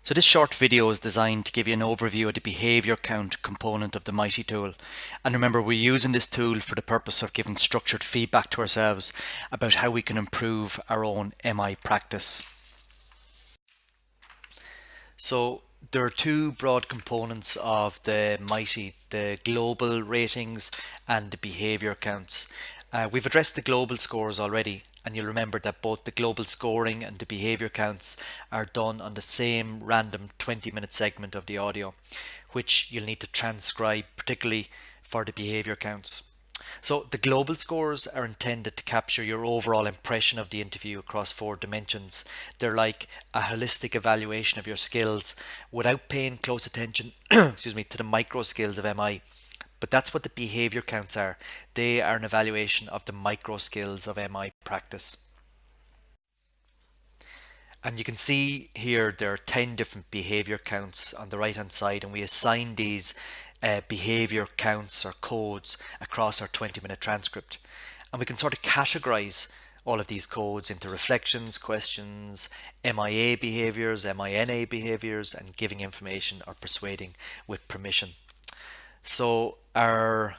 So this short video is designed to give you an overview of the behavior count component of the MITI tool. And remember, we're using this tool for the purpose of giving structured feedback to ourselves about how we can improve our own MI practice. So there are two broad components of the MITI, the global ratings and the behavior counts. We've addressed the global scores already, and you'll remember that both the global scoring and the behavior counts are done on the same random 20-minute segment of the audio, which you'll need to transcribe, particularly for the behavior counts. So the global scores are intended to capture your overall impression of the interview across 4 dimensions. They're like a holistic evaluation of your skills without paying close attention excuse me, to the micro skills of MI. But that's what the behavior counts are. They are an evaluation of the micro skills of MI practice. And you can see here there are 10 different behavior counts on the right hand side, and we assign these behavior counts or codes across our 20-minute transcript. And we can sort of categorize all of these codes into reflections, questions, MIA behaviors, MINA behaviors, and giving information or persuading with permission. So our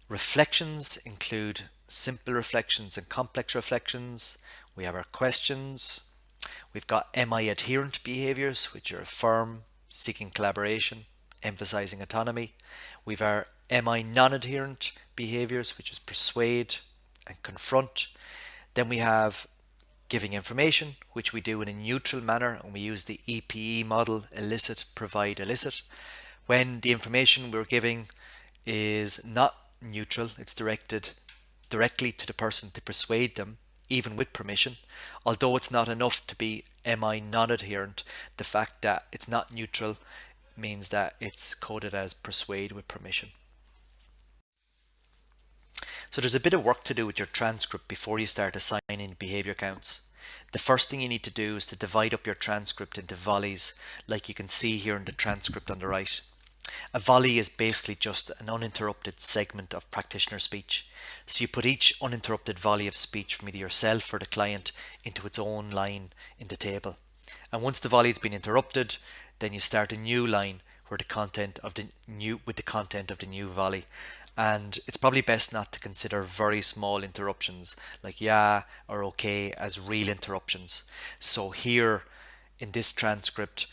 reflections include simple reflections and complex reflections. We have our questions. We've got MI adherent behaviors, which are affirm, seeking collaboration, emphasizing autonomy. We've our MI non-adherent behaviors, which is persuade and confront. Then we have giving information, which we do in a neutral manner, and we use the EPE model, elicit, provide, elicit. When the information we're giving is not neutral, it's directed directly to the person to persuade them, even with permission. Although it's not enough to be MI non-adherent, the fact that it's not neutral means that it's coded as persuade with permission. So there's a bit of work to do with your transcript before you start assigning behavior counts. The first thing you need to do is to divide up your transcript into volleys, like you can see here in the transcript on the right. A volley is basically just an uninterrupted segment of practitioner speech. So you put each uninterrupted volley of speech from either yourself or the client into its own line in the table. And once the volley has been interrupted, then you start a new line where the content of the new volley. And it's probably best not to consider very small interruptions like yeah or okay as real interruptions. So here in this transcript,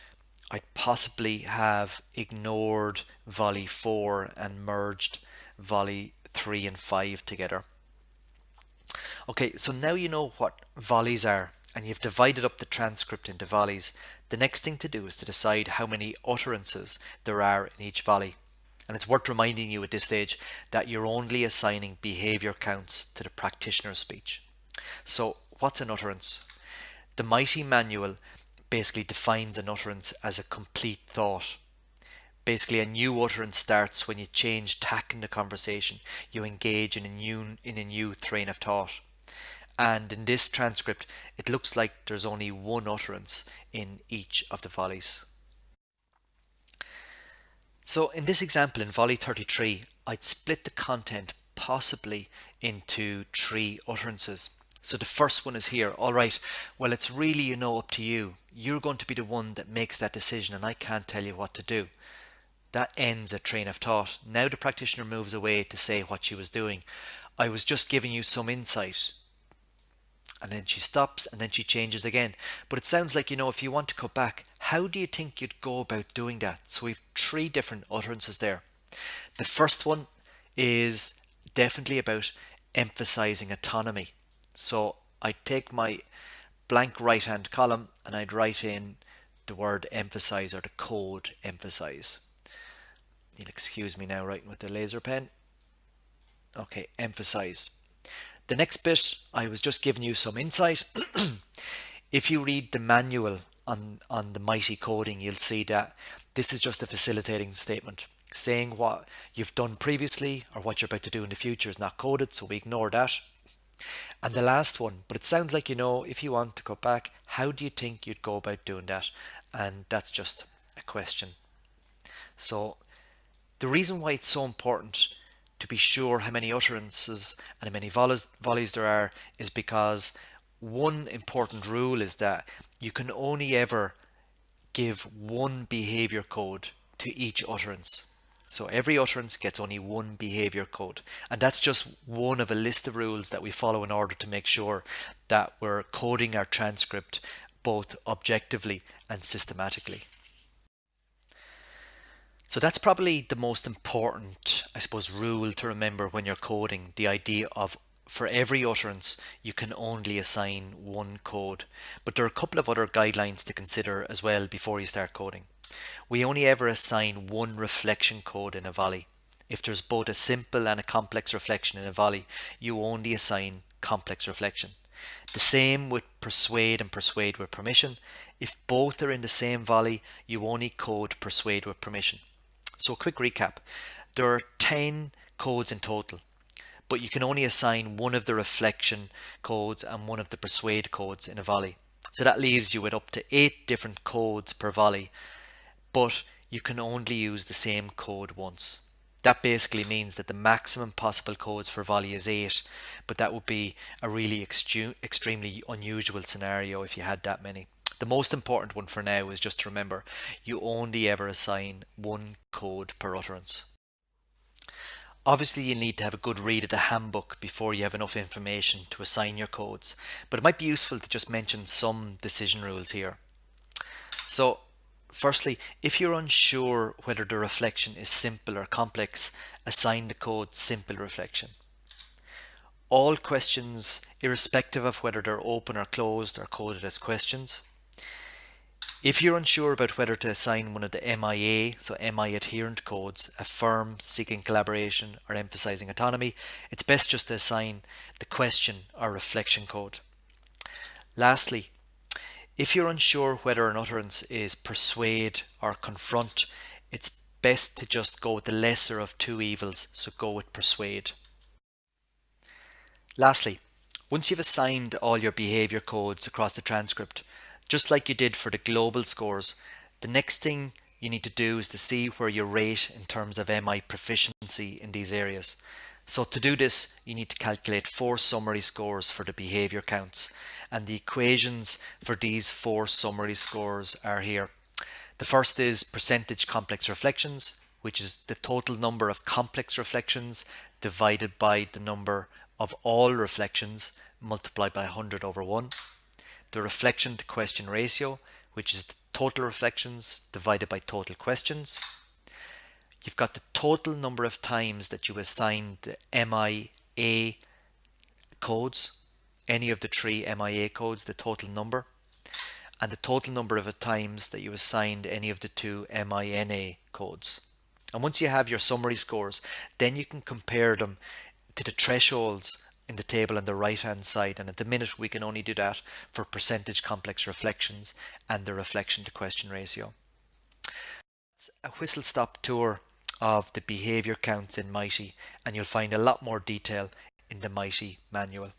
I'd possibly have ignored volley 4 and merged volley 3 and 5 together. Okay, so now you know what volleys are and you've divided up the transcript into volleys. The next thing to do is to decide how many utterances there are in each volley. And it's worth reminding you at this stage that you're only assigning behavior counts to the practitioner's speech. So what's an utterance? The MITI manual basically defines an utterance as a complete thought. Basically, a new utterance starts when you change tack in the conversation. You engage in a new train of thought. And in this transcript, it looks like there's only one utterance in each of the volleys. So in this example in volley 33, I'd split the content possibly into 3 utterances. So the first one is here. All right, well, it's really, up to you. You're going to be the one that makes that decision and I can't tell you what to do. That ends a train of thought. Now the practitioner moves away to say what she was doing. I was just giving you some insight. And then she stops and then she changes again. But it sounds like, if you want to cut back, how do you think you'd go about doing that? So we've 3 different utterances there. The first one is definitely about emphasizing autonomy. So I'd take my blank right hand column and I'd write in the word emphasize or the code emphasize. You'll excuse me now writing with the laser pen. Okay, emphasize. The next bit, I was just giving you some insight. If you read the manual on the MITI coding, you'll see that this is just a facilitating statement. Saying what you've done previously or what you're about to do in the future is not coded, so we ignore that. And the last one, but it sounds like, if you want to cut back, how do you think you'd go about doing that? And that's just a question. So the reason why it's so important to be sure how many utterances and how many volleys there are is because one important rule is that you can only ever give one behavior code to each utterance. So every utterance gets only one behavior code. And that's just one of a list of rules that we follow in order to make sure that we're coding our transcript both objectively and systematically. So that's probably the most important, I suppose, rule to remember when you're coding, the idea of for every utterance you can only assign one code. But there are a couple of other guidelines to consider as well before you start coding. We only ever assign one reflection code in a volley. If there's both a simple and a complex reflection in a volley, you only assign complex reflection. The same with persuade and persuade with permission. If both are in the same volley, you only code persuade with permission. So a quick recap. There are 10 codes in total, but you can only assign one of the reflection codes and one of the persuade codes in a volley. So that leaves you with up to 8 different codes per volley, but you can only use the same code once. That basically means that the maximum possible codes for volley is 8, but that would be a really extremely unusual scenario if you had that many. The most important one for now is just to remember you only ever assign one code per utterance. Obviously you need to have a good read of the handbook before you have enough information to assign your codes, but it might be useful to just mention some decision rules here. So firstly, if you're unsure whether the reflection is simple or complex, assign the code simple reflection. All questions, irrespective of whether they're open or closed, are coded as questions. If you're unsure about whether to assign one of the MIA, so MI adherent codes, affirm, seeking collaboration, or emphasizing autonomy, it's best just to assign the question or reflection code. Lastly, if you're unsure whether an utterance is persuade or confront, it's best to just go with the lesser of two evils, so go with persuade. Lastly, once you've assigned all your behavior codes across the transcript, just like you did for the global scores, the next thing you need to do is to see where you rate in terms of MI proficiency in these areas. So to do this, you need to calculate 4 summary scores for the behavior counts, and the equations for these 4 summary scores are here. The first is percentage complex reflections, which is the total number of complex reflections divided by the number of all reflections multiplied by 100 over 1. The reflection to question ratio, which is the total reflections divided by total questions. You've got the total number of times that you assigned the MIA codes, any of the 3 MIA codes, the total number, and the total number of times that you assigned any of the 2 MINA codes. And once you have your summary scores, then you can compare them to the thresholds in the table on the right hand side, and at the minute we can only do that for percentage complex reflections and the reflection to question ratio. It's a whistle stop tour of the behavior counts in MITI, and you'll find a lot more detail in the MITI manual.